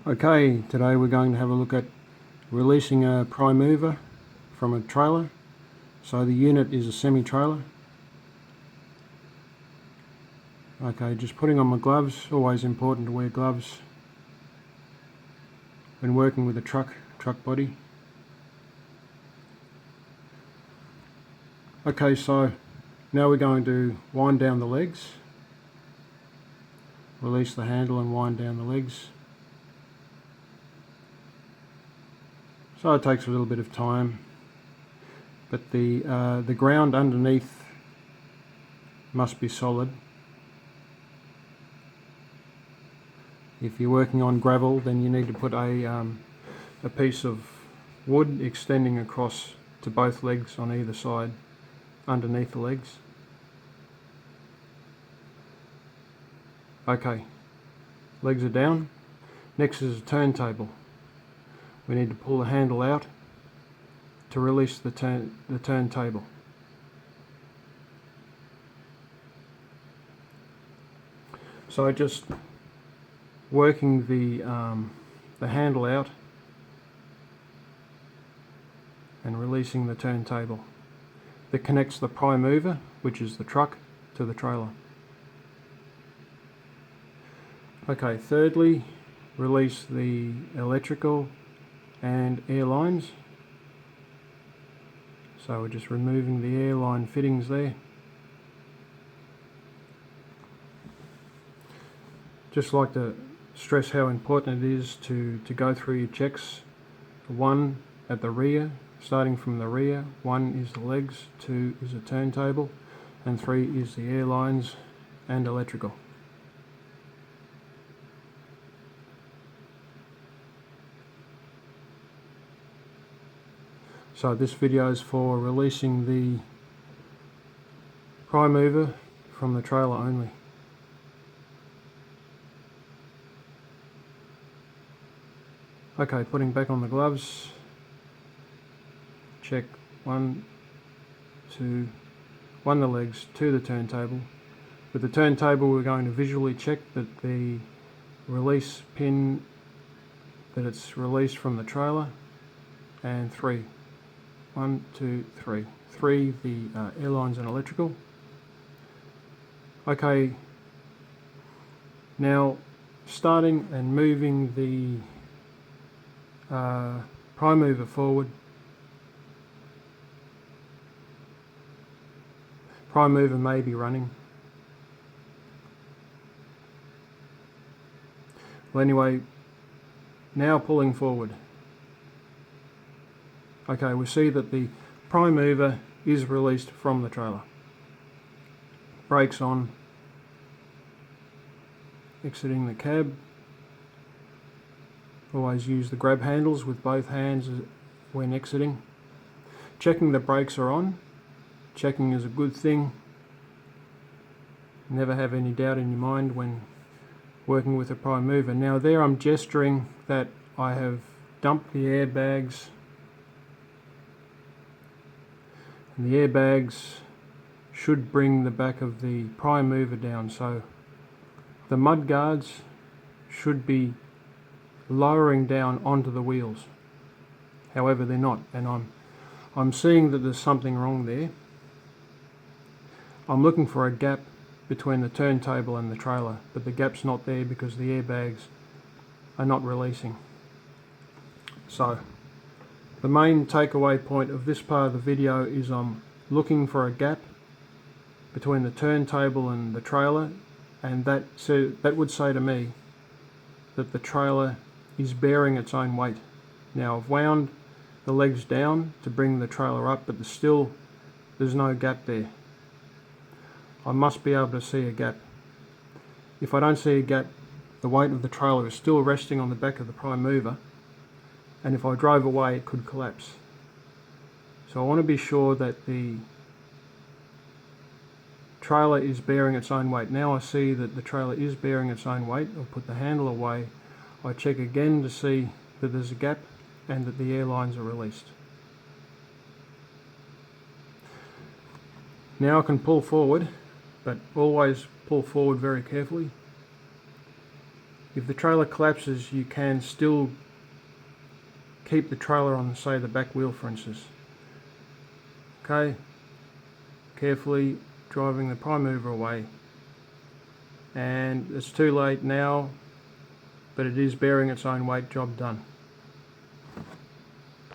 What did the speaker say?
Okay, today we're going to have a look at releasing a prime mover from a trailer. So the unit is a semi-trailer. Okay, just putting on my gloves. Always important to wear gloves when working with a truck body. Okay, so now we're going to wind down the legs. Release the handle and wind down the legs. So it takes a little bit of time, but the ground underneath must be solid. If you're working on gravel, then you need to put a piece of wood extending across to both legs on either side, underneath the legs. Okay, legs are down. Next is a turntable. We need to pull the handle out to release the turntable. So just working the handle out and releasing the turntable that connects the prime mover, which is the truck, to the trailer. Okay, thirdly, release the electrical and air lines. So we're just removing the airline fittings there. Just like to stress how important it is to go through your checks. 1 at the rear, starting from the rear. 1 is the legs, 2 is the turntable, and 3 is the air lines and electrical. So this video is for releasing the prime mover from the trailer only. Okay, putting back on the gloves. Check 1, 2, 1 the legs, 2 the turntable. With the turntable we're going to visually check that the release pin, that it's released from the trailer, and 3. 1, 2, 3. 3 the air lines and electrical. Okay, now starting and moving the prime mover forward. Prime mover may be running. Well, anyway, now pulling forward. Okay, we see that the prime mover is released from the trailer. Brakes on. Exiting the cab. Always use the grab handles with both hands when exiting. Checking the brakes are on. Checking is a good thing. Never have any doubt in your mind when working with a prime mover. Now there I'm gesturing that I have dumped the airbags. And the airbags should bring the back of the prime mover down. So the mud guards should be lowering down onto the wheels. However, they're not, and I'm seeing that there's something wrong there. I'm looking for a gap between the turntable and the trailer, but the gap's not there because the airbags are not releasing. So the main takeaway point of this part of the video is I'm looking for a gap between the turntable and the trailer, and that would say to me that the trailer is bearing its own weight. Now I've wound the legs down to bring the trailer up, but there's no gap there. I must be able to see a gap. If I don't see a gap, the weight of the trailer is still resting on the back of the prime mover, and if I drove away it could collapse. So I want to be sure that the trailer is bearing its own weight. Now I see that the trailer is bearing its own weight. I'll put the handle away. I check again to see that there's a gap and that the air lines are released. Now I can pull forward, but always pull forward very carefully. If the trailer collapses, you can still keep the trailer on, say, the back wheel, for instance. Okay, carefully driving the prime mover away. And it's too late now, but it is bearing its own weight. Job done.